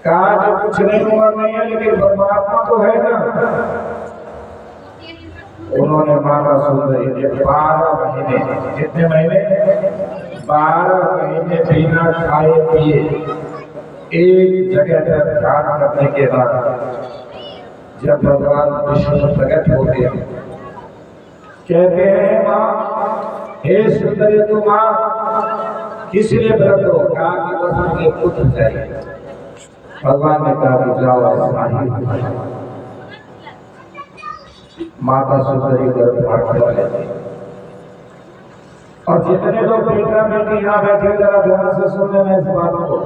कहा कि कुछ नहीं हुआ नहीं है, लेकिन परमात्मा तो है ना। उन्होंने माता सुंदरी के 12 महीने, कितने महीने? 12 महीने बिना खाए पिए एक जगह पर ध्यान करने के बाद जब भगवान विष्णु प्रकट होते हैं, कहते हैं माँ, हे सुंदरी तू माँ किस लिए व्रत हो? कहा कि बस मुझे पुत्र चाहिए। भगवान ने कहा कि जाओ ऐसा ही। माता सुंदरी गर्भ धारण कर लेती। और जितने लोग बेटा बेटी यहाँ बैठे जरा ध्यान से सुन लेना इस बात को।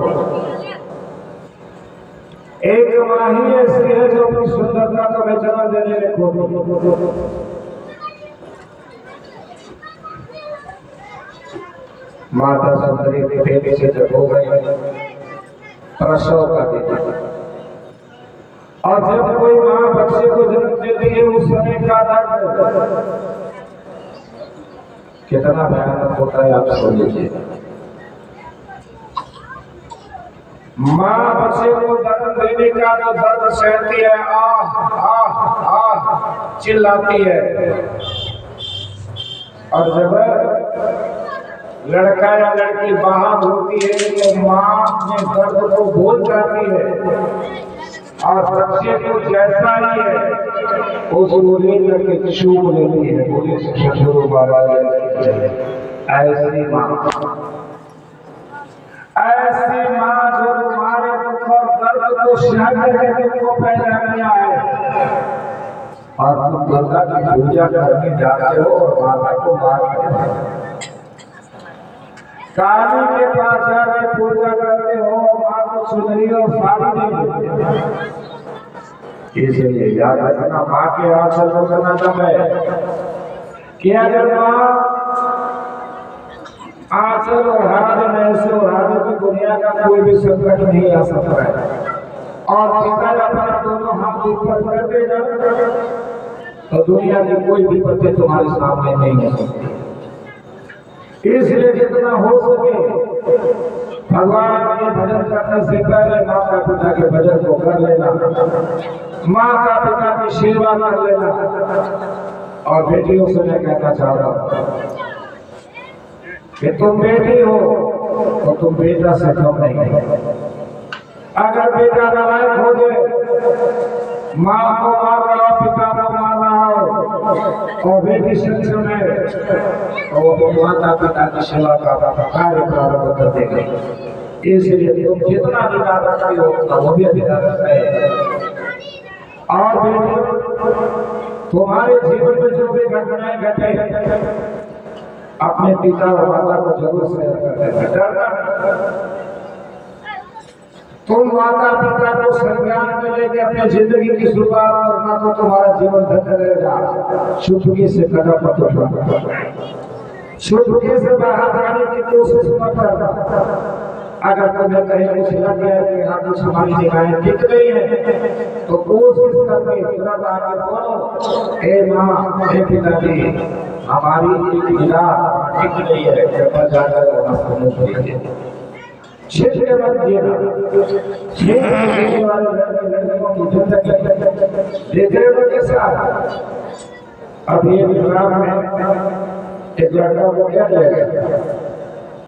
एक माँ ही ऐसी है जो अपनी सुंदरता को बेचना देने में खो। माता सुंदरी के बेटे से जब हो गए प्रसव का दिन, और जब कोई माँ बच्चे को जन्म देती है उस समय का दर्द कितना भयानक होता है आप समझ लीजिए। माँ बच्चे को दर्द देने का जो दर्द सहती है, आह आह आह चिल्लाती है, और जब लड़का या लड़की बाहर होती है तो माँ अपने दर्द को भूल जाती है और बच्चे को जैसा ही है उसको लेकर के चूम लेती है। बोले ससुर महाराज ऐसी माँ जो तुम्हारे दुख और दर्द को सहन करके तुमको पैदा किया है, और तुम दुर्गा की पूजा करने जाते हो और माता को मारते हो। काली के पास जाकर पूजा करते हो, माँ को सुंदरी और साड़ी नहीं देते। इसलिए याद रखना, माँ के आंचल में करना दम है कि अगर माँ आंचल और हाथ में ऐसे उड़ा दे तो दुनिया का कोई भी संकट नहीं आ सकता है। और पिता अपना दोनों हाथ ऊपर कर देगा तो दुनिया की कोई विपत्ति तुम्हारे सामने नहीं हो सकती। इसलिए जितना हो सके भगवान के भजन करने से पहले माता पिता के भजन को कर लेना, माता पिता की सेवा कर लेना। और बेटियों से मैं कहना चाहता हूँ कि तुम बेटी हो तो तुम बेटा से कम नहीं हो। अगर बेटा नालायक हो जाए, माँ को मार रहा हो, पिता को मार रहा हो और बेटी सक्षम है तो वो माता पिता की सेवा का कार्य प्रारंभ कर देंगे। इसलिए तुम जितना अधिकार रखते हो उतना वो भी अधिकार रखते हैं। और बेटी तुम्हारे जीवन में जो भी घटनाएं घटे अपने पिता और माता को जरूर शेयर करते हैं। तुम माता पिता को संज्ञान में लेके अपनी जिंदगी की शुरुआत करना तो तुम्हारा जीवन धन्य रहेगा। चुटकी से कदम मत उठाना, चुटकी से बाहर जाने की कोशिश मत करना। अगर तुम्हें कहीं कुछ लग गया कि यहाँ कुछ हमारी निगाहें टिक गई है तो कोशिश करके तुरंत आगे बोलो, हे माँ हे पिताजी हमारी एक निगाह टिक गई है, कृपया जाकर क्षेत्र मत देना। क्षेत्र वाले लड़कों की जिंदगी देख रहे हो कैसा। अब ये विभाग में एक लड़का को क्या किया गया,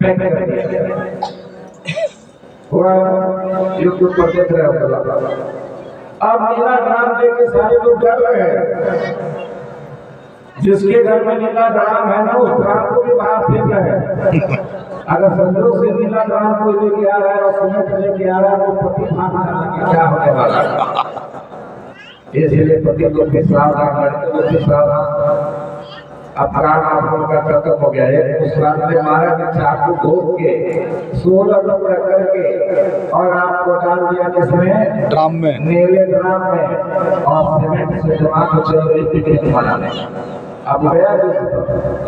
पैक कर दिया गया। यूट्यूब पर देख रहे हो। अब नीला ड्राम देख के सारे लोग डर रहे हैं। जिसके घर में नीला ड्राम है ना उस ड्राम को भी बाहर फेंक रहे हैं। अगर संदूक से नीला ड्राम को लेके आ रहा है और सीमेंट लेके आ रहा है तो पति भाग क्या होने वाला है। इसलिए पति को भी सावधान, लड़के को भी सावधान। अब काम आप लोगों का खत्म हो गया है। उस रात में मारा कि चाकू घोप के 16 टुकड़ा करके और आपको डाल दिया किसमें, ड्राम में, नीले ड्राम में, और सीमेंट से जमा को चलो एक पिकनिक मनाने। अब गया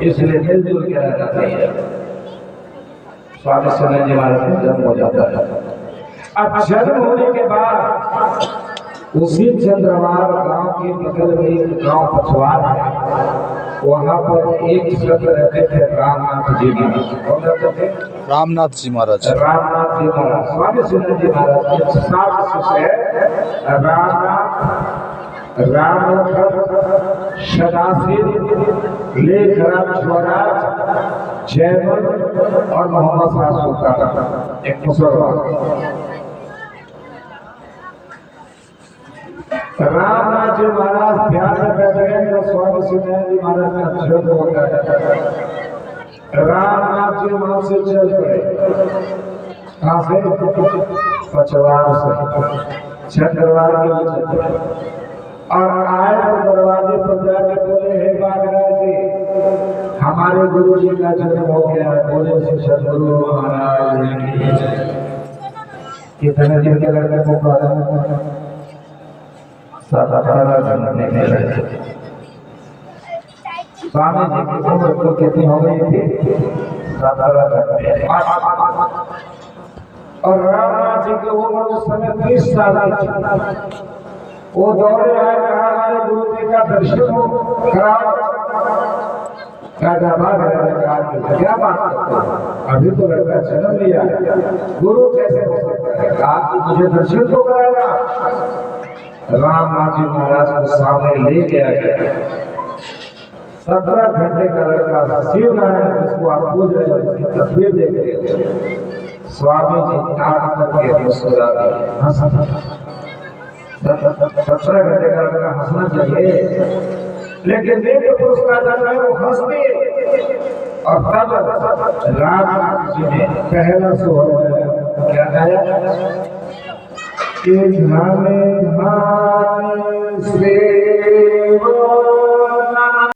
इसलिए मिलजुल के रहना चाहिए। स्वामी सनन जी महाराज का जन्म हो जाता है। अब जन्म होने के बाद उसी चंद्रवार गांव के बगल में एक गांव पछवार है, वहाँ पर एक संत रहते थे रामनाथ जी महाराज। कौन रहते थे? रामनाथ जी महाराज। रामनाथ जी महाराज, स्वामी सिंह जी महाराज के सात शिष्य रामनाथ, रामनाथ, सदाशिव, लेखराज स्वराज, जयमल और मोहम्मद साहब एक मुसलमान। रामनाथ जी महाराज ध्यान में बैठे हैं तो स्वामी सिंह जी महाराज का झुंड होता है। रामनाथ जी वहां से चल पड़े। कहां से? पचवार से, छंदवार के लिए। और आए तो दरवाजे पर जाके बोले, हे बागराज जी, हमारे गुरु जी का जन्म हो गया है। बोले से सदगुरु महाराज कितने दिन के लड़के को पढ़ा? 17-18 दिन नहीं लगे। स्वामी जी की उम्र तो कितनी हो गई थी? 17 और रामनाथ जी की उम्र उस समय 30 साल की थी। वो दौड़े आए, कहा हमारे गुरु जी का दर्शन हो कराओ। क्या बात करते हो? अभी तो लड़का जन्म लिया, गुरु कैसे हो सकता है? कहा कि मुझे दर्शन तो कराएगा। रामनाथ जी महाराज को सामने ले गया। 17 घंटे का लड़का शिव नारायण, जिसको आप पूज रहे हो, उसकी तस्वीर देख रहे हो। स्वामी जी ताक करके मुस्कुरा दिए। 17 घंटे का लड़का हंसना चाहिए, लेकिन दिव्य पुरुष का जन्म है, वो हंस दिए। और तब रामनाथ जी ने पहला सोहर क्या गाया कि धामे धामे सेवा